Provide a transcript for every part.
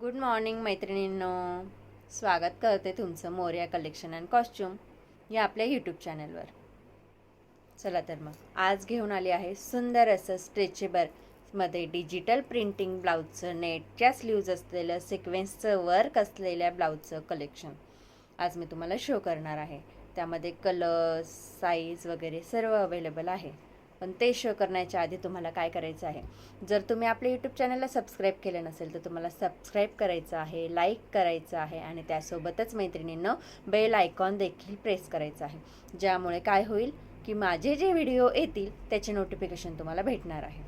Good morning मैत्रिणींनो. स्वागत करते तुमचं मोरया कलेक्शन अँड कॉस्च्यूम या आपल्या यूट्यूब चॅनलवर. चला तर मग आज घेऊन आली आहे सुंदर असं स्ट्रेचेबलमध्ये डिजिटल प्रिंटिंग ब्लाऊजचं नेटच्या स्लीव्ज असलेलं सिक्वेन्सचं वर्क असलेल्या ब्लाऊजचं कलेक्शन आज मी तुम्हाला शो करणार आहे. त्यामध्ये कलर्स, साईज वगैरे सर्व अवेलेबल आहे. पण ते शो करण्याच्या आधी तुम्हाला काय करायचं आहे, जर तुम्ही आपल्या यूट्यूब चॅनलला सबस्क्राईब केलं नसेल तर तुम्हाला सबस्क्राईब करायचं आहे, लाईक करायचं आहे आणि त्यासोबतच मैत्रिणींनो बेल आयकॉन देखील प्रेस करायचं आहे. ज्यामुळे काय होईल की माझे जे व्हिडिओ येतील त्याचे नोटिफिकेशन तुम्हाला भेटणार आहे.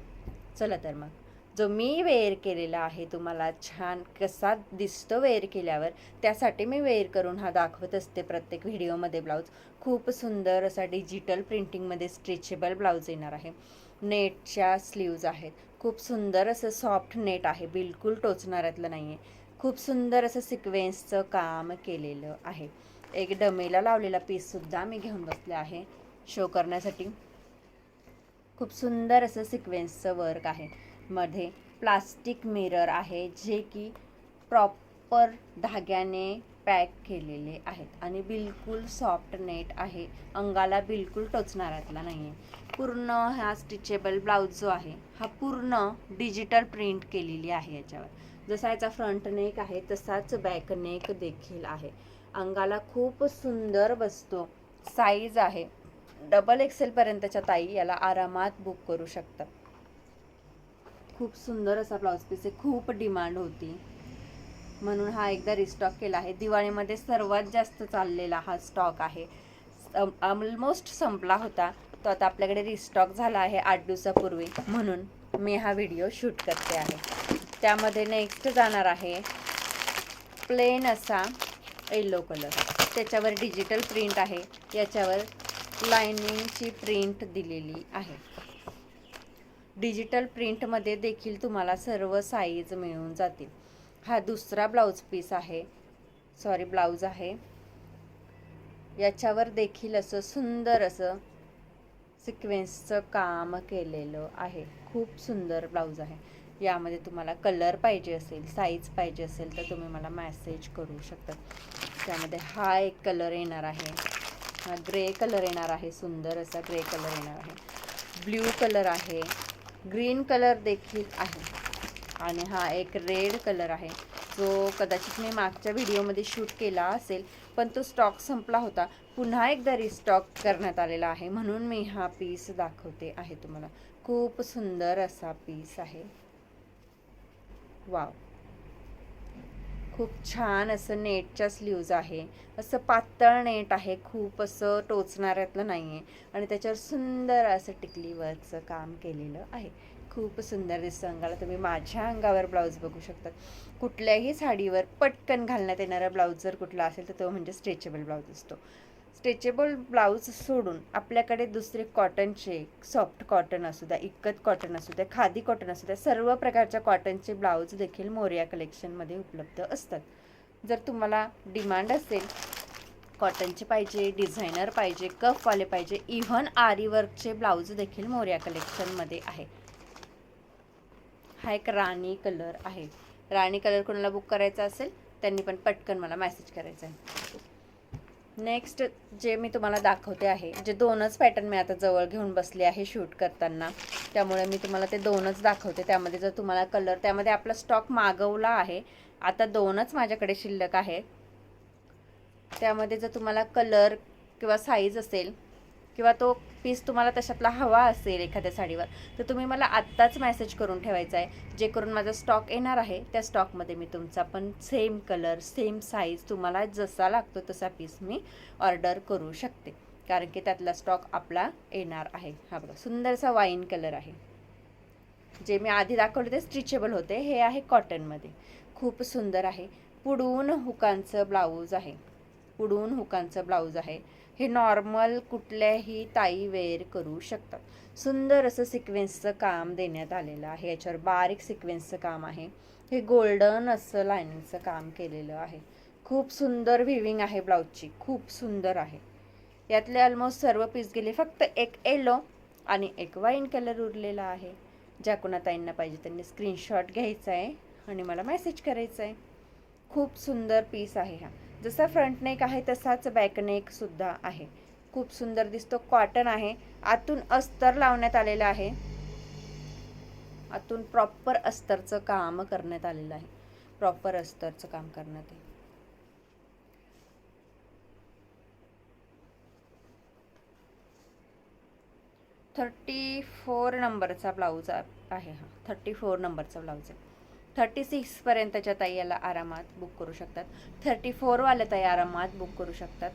चला तर मग जो मी वेअर केलेला आहे तुम्हाला छान कसा दिसतो वेअर केल्यावर, त्यासाठी मी वेअर करून हा दाखवत असते प्रत्येक व्हिडिओमध्ये. ब्लाऊज खूप सुंदर असा डिजिटल प्रिंटिंगमध्ये स्ट्रेचेबल ब्लाऊज येणार आहे. नेटच्या स्लीव्ज आहेत. खूप सुंदर असं सॉफ्ट नेट आहे, बिलकुल टोचणाऱ्यातलं नाही आहे. खूप सुंदर असं सिक्वेन्सचं काम केलेलं आहे. एक डमेला लावलेला पीससुद्धा मी घेऊन बसले आहे शो करण्यासाठी. खूप सुंदर असं सिक्वेन्सचं वर्क आहे. मध्ये प्लास्टिक मिरर आहे जे की प्रॉपर धाग्याने पॅक केलेले आहेत आणि बिलकुल सॉफ्ट नेट आहे, अंगाला बिलकुल टोचणाऱ्यातला नाही आहे. पूर्ण हा स्टिचेबल ब्लाऊज जो आहे हा पूर्ण डिजिटल प्रिंट केलेली आहे. याच्यावर जसा याचा फ्रंट नेक आहे तसाच बॅक नेक देखील आहे. अंगाला खूप सुंदर बसतो. साईज आहे डबल एक्सेलपर्यंतच्या ताई याला आरामात बुक करू शकतात. खूप सुंदर असा ब्लाऊज पीस आहे. खूप डिमांड होती म्हणून हा एकदा रिस्टॉक केला आहे. दिवाळीमध्ये सर्वात जास्त चाललेला हा स्टॉक आहे. ऑलमोस्ट संपला होता तो आता आपल्याकडे रिस्टॉक झाला आहे 8 दिवसापूर्वी, म्हणून मी हा व्हिडिओ शूट करते आहे. त्यामध्ये नेक्स्ट जाणार आहे प्लेन असा येलो कलर. त्याच्यावर डिजिटल प्रिंट आहे, याच्यावर लाइनिंगची प्रिंट दिलेली आहे. डिजिटल प्रिंटमध्ये देखील तुम्हाला सर्व साईज मिळून जातील. हा दुसरा ब्लाऊज पीस आहे, ब्लाऊज आहे. याच्यावर देखील असं सुंदर असं सिक्वेन्सचं काम केलेलं आहे. खूप सुंदर ब्लाऊज आहे. यामध्ये तुम्हाला कलर पाहिजे असेल, साईज पाहिजे असेल तर तुम्ही मला मेसेज करू शकता. त्यामध्ये हा एक कलर येणार आहे, हा ग्रे कलर येणार आहे, सुंदर असा ग्रे कलर येणार आहे. ब्ल्यू कलर आहे, ग्रीन कलर देखील आहे आणि हा एक रेड कलर आहे जो कदाचित मी मागच्या व्हिडिओमध्ये शूट केला असेल पण तो स्टॉक संपला होता. पुन्हा एकदा रिस्टॉक करण्यात आलेला आहे म्हणून मी हा पीस दाखवते आहे तुम्हाला. खूप सुंदर असा पीस आहे. वाव, खूप छान असं नेटच्या स्लीव्ज आहे. असं पातळ नेट आहे, खूप असं टोचणाऱ्यातलं नाही आहे आणि त्याच्यावर सुंदर असं टिकली वर्कचं काम केलेलं आहे. खूप सुंदर दिसतं अंगाला. तुम्ही माझ्या अंगावर ब्लाऊज बघू शकता. कुठल्याही साडीवर पटकन घालण्यात येणारा ब्लाऊज जर कुठला असेल तर तो म्हणजे स्ट्रेचेबल ब्लाऊज असतो. स्ट्रेचेबल ब्लाऊज सोडून आपल्याकडे दुसरे कॉटनचे, सॉफ्ट कॉटन असू द्या, इक्कत कॉटन असू द्या, खादी कॉटन असू द्या, सर्व प्रकारच्या कॉटनचे ब्लाऊज देखील मोरया कलेक्शनमध्ये उपलब्ध असतात. जर तुम्हाला डिमांड असेल कॉटनचे पाहिजे, डिझायनर पाहिजे, कफवाले पाहिजे, इव्हन आरी वर्कचे ब्लाऊज देखील मोरया कलेक्शनमध्ये आहे. हा एक राणी कलर आहे. राणी कलर कोणाला बुक करायचा असेल त्यांनी पण पटकन मला मेसेज करायचा आहे. नेक्स्ट जे मी तुम्हाला दाखवते आहे, जे दोनच पॅटर्न मी आता जवळ घेऊन बसले आहे शूट करताना, त्यामुळे मी तुम्हाला ते दोनच दाखवते. त्यामध्ये जर तुम्हाला कलर, त्यामध्ये आपला स्टॉक मागवला आहे, आता दोनच माझ्याकडे शिल्लक आहे. त्यामध्ये जर तुम्हाला कलर किंवा साईज असेल किंवा तो पीस तुम्हाला तशातला हवा असेल एखाद्या साडीवर तर तुम्ही मला आत्ताच मेसेज करून ठेवायचा आहे, जे करून माझा स्टॉक येणार आहे त्या स्टॉकमध्ये मी तुमचा पण सेम कलर, सेम साईज, तुम्हाला जसा लागतो तसा पीस मी ऑर्डर करू शकते, कारण की त्यातला स्टॉक आपला येणार आहे. हा बघा सुंदरसा वाईन कलर आहे. जे मी आधी दाखवले ते स्ट्रिचेबल होते, हे आहे कॉटनमध्ये. खूप सुंदर आहे. पुढून हुकांचं ब्लाऊज आहे, पुढून हुकांचं ब्लाऊज आहे. हे नॉर्मल कुठल्याही ताई वेअर करू शकतात. सुंदर असं सिक्वेन्सचं काम देण्यात आलेलं आहे. याच्यावर बारीक सिक्वेन्सचं काम आहे. हे गोल्डन असं लाइनिंगचं काम केलेलं आहे. खूप सुंदर व्हिविंग आहे ब्लाऊजची, खूप सुंदर आहे. यातले ऑलमोस्ट सर्व पीस गेले, फक्त एक येलो आणि एक वाईन कलर उरलेला आहे. ज्या कोणा ताईंना पाहिजे त्यांनी स्क्रीनशॉट घ्यायचा आहे आणि मला मेसेज करायचा आहे. खूप सुंदर पीस आहे हा. जसा फ्रंट नेक आहे तसाच बॅक नेक सुद्धा आहे. खूप सुंदर दिसतो. कॉटन आहे. आतून अस्तर लावण्यात आलेलं आहे. आतून प्रॉपर अस्तरचं काम करण्यात आलेलं आहे. प्रॉपर अस्तरचं काम करण्यात आहे. थर्टी 34 नंबरचा ब्लाऊज आहे हा. 34 नंबरचा ब्लाऊज आहे. 36 पर्यंतच्या ताई याला आरामात बुक करू शकतात. 34 वाले ताई आरामात बुक करू शकतात.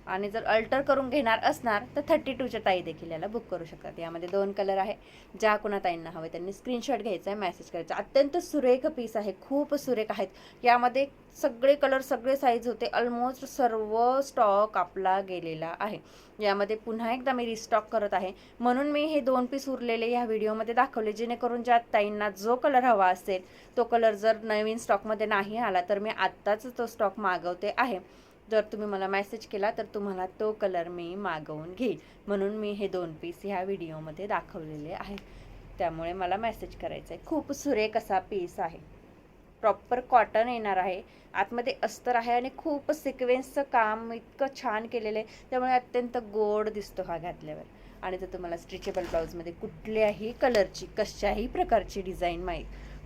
आणि जर अल्टर करून घेणार असणार तर 32च्या ताई देखील याला बुक करू शकतात. यामध्ये 2 कलर आहे. ज्या कुणा ताईंना हवे त्यांनी स्क्रीनशॉट घ्यायचा आहे, मेसेज करायचा. अत्यंत सुरेख पीस आहे. खूप सुरेख आहेत. यामध्ये सगळे कलर, सगळे साईज होते. ऑलमोस्ट सर्व स्टॉक आपला गेलेला आहे. यामध्ये पुन्हा एकदा मी रिस्टॉक करत आहे, म्हणून मी हे 2 पीस उरलेले या व्हिडिओमध्ये दाखवले, जेणेकरून ज्या ताईंना जो कलर हवा असेल तो कलर जर नवीन स्टॉकमध्ये नाही आला तर मी आत्ताच तो स्टॉक मागवते आहे. जर तुम्ही मला मेसेज केला तर तुम्हाला तो कलर मी मागवून घेईल, म्हणून मी हे 2 पीस ह्या व्हिडिओमध्ये दाखवलेले आहेत. त्यामुळे मला मेसेज करायचा आहे. खूप सुरेख असा पीस आहे. प्रॉपर कॉटन येणार आहे. आतमध्ये अस्तर आहे आणि खूप सिक्वेन्सचं काम इतकं छान केलेलं आहे, त्यामुळे अत्यंत गोड दिसतो हा घातल्यावर. आणि जर तुम्हाला स्ट्रेचेबल ब्लाऊजमध्ये कुठल्याही कलरची, कशाही प्रकारची डिझाईन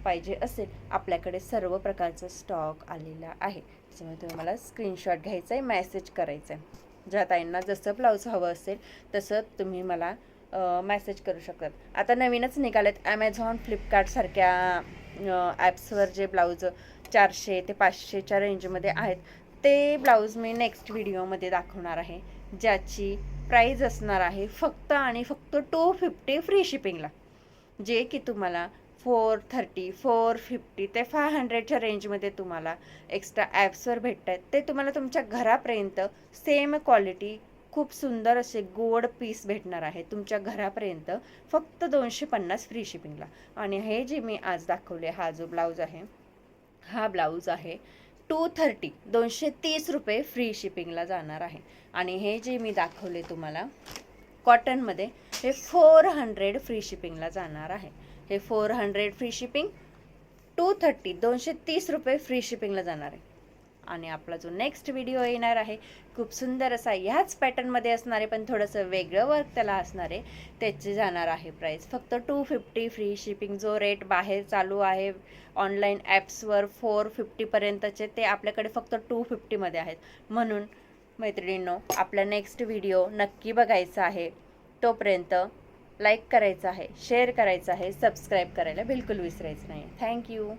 पाहिजे असेल, आपल्याकडे सर्व प्रकारचा स्टॉक आलेला आहे. त्याच्यामुळे तुम्ही मला स्क्रीनशॉट घ्यायचा आहे, मेसेज करायचा आहे. ज्या ताईंना जसं ब्लाऊज हवं असेल तसं तुम्ही मला मेसेज करू शकतात. आता नवीनच निघालेत ॲमेझॉन, फ्लिपकार्टसारख्या ॲप्सवर जे ब्लाऊज 400 ते 500च्या रेंजमध्ये आहेत, ते ब्लाऊज मी नेक्स्ट व्हिडिओमध्ये दाखवणार आहे, ज्याची प्राईज असणार आहे फक्त आणि फक्त 250 फ्री शिपिंगला. जे की तुम्हाला 430, 450 ते 500च्या रेंजमध्ये तुम्हाला एक्स्ट्रा ॲप्सवर भेटत आहेत. ते तुम्हाला तुमच्या घरापर्यंत सेम क्वालिटी, खूप सुंदर असे गोड पीस भेटणार आहे तुमच्या घरापर्यंत फक्त 250 फ्री शिपिंगला. आणि हे जे मी आज दाखवले, हा जो ब्लाऊज आहे, हा ब्लाऊज आहे 230, 230 रुपये फ्री शिपिंगला जाणार आहे. आणि हे जे मी दाखवले तुम्हाला कॉटनमध्ये, हे 400 फ्री शिपिंगला जाणार आहे. हे 400 फ्री शिपिंग, 230, 230 रुपये फ्री शिपिंगला जाणार आहे. आणि आपला जो नेक्स्ट व्हिडिओ येणार आहे खूप सुंदर असा ह्याच पॅटर्नमध्ये असणार आहे, पण थोडंसं वेगळं वर्क त्याला असणार आहे. त्याची जाणार आहे प्राईस फक्त 250 फ्री शिपिंग. जो रेट बाहेर चालू आहे ऑनलाईन ॲप्सवर 450 पर्यंतचे, ते आपल्याकडे फक्त 250मध्ये आहेत. म्हणून मैत्रिणींनो, आपला नेक्स्ट व्हिडिओ नक्की बघायचा आहे. तोपर्यंत लाईक करायचं आहे, शेअर करायचं आहे, सबस्क्राईब करायला बिलकुल विसरायचं नाही. थँक्यू.